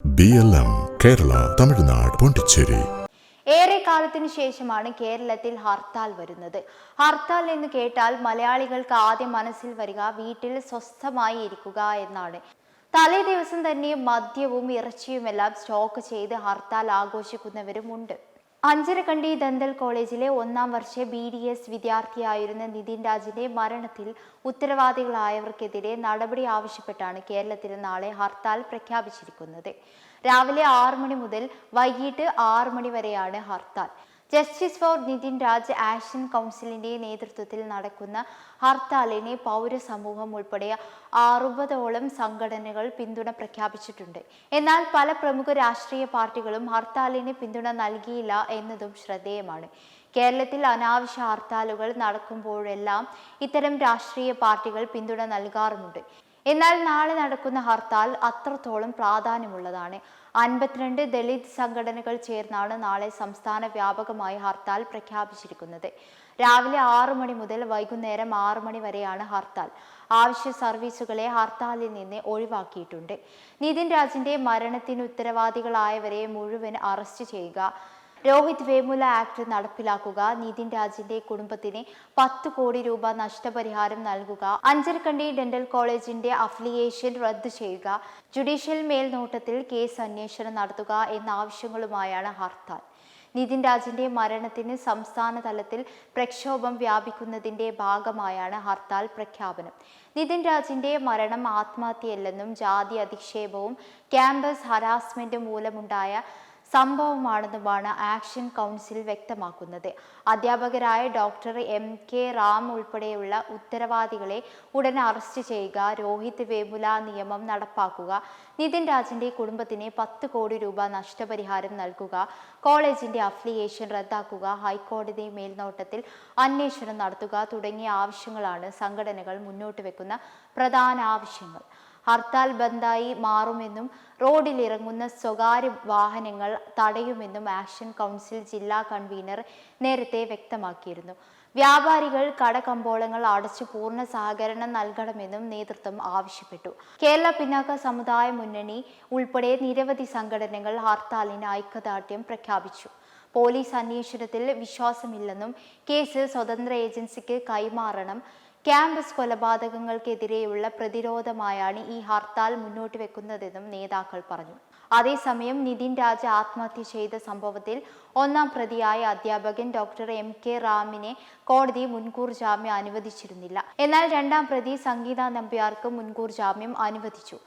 BLM Kerala Tamil Nadu Pondicherry. ഏറെക്കാലത്തിനു ശേഷമാണ് കേരളത്തിൽ ഹർത്താൽ വരുന്നത്. ഹർത്താൽ എന്ന് കേട്ടാൽ മലയാളികൾക്ക് ആദ്യം മനസ്സിൽ വരിക വീട്ടിൽ സ്വസ്ഥമായി ഇരിക്കുക എന്നാണ്. തലേ ദിവസം തന്നെ മദ്യവും ഇറച്ചിയുമെല്ലാം സ്റ്റോക്ക് ചെയ്ത് ഹർത്താൽ ആഘോഷിക്കുന്നവരുമുണ്ട്. അഞ്ചരക്കണ്ടി ദന്തൽ കോളേജിലെ 1ാം വർഷ BDS വിദ്യാർത്ഥിയായിരുന്ന നിതിൻ രാജിന്റെ മരണത്തിൽ ഉത്തരവാദികളായവർക്കെതിരെ നടപടി ആവശ്യപ്പെട്ടാണ് കേരളത്തിൽ നാളെ ഹർത്താൽ പ്രഖ്യാപിച്ചിരിക്കുന്നത്. രാവിലെ 6 മണി മുതൽ വൈകിട്ട് 6 മണി വരെയാണ് hartal. Justice for Nitin Raj action കൗൺസിലിന്റെ നേതൃത്വത്തിൽ നടക്കുന്ന ഹർത്താലിനെ പൗരസമൂഹം ഉൾപ്പെടെ 60ഓളം സംഘടനകൾ പിന്തുണ പ്രഖ്യാപിച്ചിട്ടുണ്ട്. എന്നാൽ പല പ്രമുഖ രാഷ്ട്രീയ പാർട്ടികളും ഹർത്താലിന് പിന്തുണ നൽകിയില്ല എന്നതും ശ്രദ്ധേയമാണ്. കേരളത്തിൽ അനാവശ്യ ഹർത്താലുകൾ നടക്കുമ്പോഴെല്ലാം ഇത്തരം രാഷ്ട്രീയ പാർട്ടികൾ പിന്തുണ നൽകാറുമുണ്ട്. എന്നാൽ നാളെ നടക്കുന്ന ഹർത്താൽ അത്രത്തോളം പ്രാധാന്യമുള്ളതാണ്. 52 ദളിത് സംഘടനകൾ ചേർന്നാണ് നാളെ സംസ്ഥാന വ്യാപകമായി ഹർത്താൽ പ്രഖ്യാപിച്ചിരിക്കുന്നത്. രാവിലെ 6 മണി മുതൽ വൈകുന്നേരം 6 മണി വരെയാണ് ഹർത്താൽ. ആവശ്യ സർവീസുകളെ ഹർത്താലിൽ നിന്ന് ഒഴിവാക്കിയിട്ടുണ്ട്. നിതിൻ രാജിന്റെ മരണത്തിന് ഉത്തരവാദികളായവരെ മുഴുവൻ അറസ്റ്റ് ചെയ്യുക, രോഹിത് വേമുല ആക്ട് നടപ്പിലാക്കുക, നിതിൻ രാജിന്റെ കുടുംബത്തിന് 10 കോടി രൂപ നഷ്ടപരിഹാരം നൽകുക, അഞ്ചരക്കണ്ടി ഡെന്റൽ കോളേജിന്റെ അഫിലിയേഷൻ റദ്ദു ചെയ്യുക, ജുഡീഷ്യൽ മേൽനോട്ടത്തിൽ കേസ് അന്വേഷണം നടത്തുക എന്ന ആവശ്യങ്ങളുമായാണ് ഹർത്താൽ. നിതിൻ രാജിന്റെ മരണത്തിന് സംസ്ഥാന തലത്തിൽ പ്രക്ഷോഭം വ്യാപിക്കുന്നതിന്റെ ഭാഗമായാണ് ഹർത്താൽ പ്രഖ്യാപനം. നിതിൻ രാജിന്റെ മരണം ആത്മഹത്യയല്ലെന്നും ജാതി അധിക്ഷേപവും ക്യാമ്പസ് ഹരാസ്മെന്റ് മൂലമുണ്ടായ സംഭവമാണെന്നുമാണ് ആക്ഷൻ കൗൺസിൽ വ്യക്തമാക്കുന്നത്. അധ്യാപകരായ ഡോക്ടർ MK റാം ഉൾപ്പെടെയുള്ള ഉത്തരവാദികളെ ഉടൻ അറസ്റ്റ് ചെയ്യുക, രോഹിത് വേമുല നിയമം നടപ്പാക്കുക, നിതിൻ രാജിന്റെ കുടുംബത്തിന് 10 കോടി രൂപ നഷ്ടപരിഹാരം നൽകുക, കോളേജിന്റെ അഫിലിയേഷൻ റദ്ദാക്കുക, ഹൈക്കോടതി മേൽനോട്ടത്തിൽ അന്വേഷണം നടത്തുക തുടങ്ങിയ ആവശ്യങ്ങളാണ് സംഘടനകൾ മുന്നോട്ട് വെക്കുന്ന പ്രധാന ആവശ്യങ്ങൾ. ഹർത്താൽ ബന്ദായി മാറുമെന്നും റോഡിലിറങ്ങുന്ന സ്വകാര്യ വാഹനങ്ങൾ തടയുമെന്നും ആക്ഷൻ കൗൺസിൽ ജില്ലാ കൺവീനർ നേരത്തെ വ്യക്തമാക്കിയിരുന്നു. വ്യാപാരികൾ കടകമ്പോളങ്ങൾ അടച്ചു പൂർണ്ണ സഹകരണം നൽകണമെന്നും നേതൃത്വം ആവശ്യപ്പെട്ടു. കേരള പിന്നാക്ക സമുദായ മുന്നണി ഉൾപ്പെടെ നിരവധി സംഘടനകൾ ഹർത്താലിന് ഐക്യദാർഢ്യം പ്രഖ്യാപിച്ചു. പോലീസ് അന്വേഷണത്തിൽ വിശ്വാസമില്ലെന്നും കേസ് സ്വതന്ത്ര ഏജൻസിക്ക് കൈമാറണം, ക്യാമ്പസ് കൊലപാതകങ്ങൾക്കെതിരെയുള്ള പ്രതിരോധമായാണ് ഈ ഹർത്താൽ മുന്നോട്ട് വെക്കുന്നതെന്നും നേതാക്കൾ പറഞ്ഞു. അതേസമയം നിതിൻ രാജ് ആത്മഹത്യ ചെയ്ത സംഭവത്തിൽ 1ാം പ്രതിയായ അധ്യാപകൻ ഡോക്ടർ MK റാമിനെ കോടതി മുൻകൂർ ജാമ്യം അനുവദിച്ചിരുന്നില്ല. എന്നാൽ 2ാം പ്രതി സംഗീത നമ്പ്യാർക്ക് മുൻകൂർ ജാമ്യം അനുവദിച്ചു.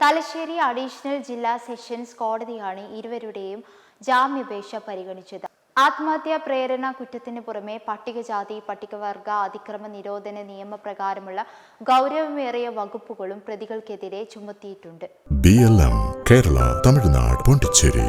തലശ്ശേരി അഡീഷണൽ ജില്ലാ സെഷൻസ് കോടതിയാണ് ഇരുവരുടെയും ജാമ്യാപേക്ഷ പരിഗണിച്ചത്. ആത്മഹത്യാ പ്രേരണ കുറ്റത്തിന് പുറമെ പട്ടികജാതി പട്ടികവർഗ അതിക്രമ നിരോധന നിയമപ്രകാരമുള്ള ഗൗരവമേറിയ വകുപ്പുകളും പ്രതികൾക്കെതിരെ ചുമത്തിയിട്ടുണ്ട്. BLM കേരള തമിഴ്നാട് പോണ്ടിച്ചേരി.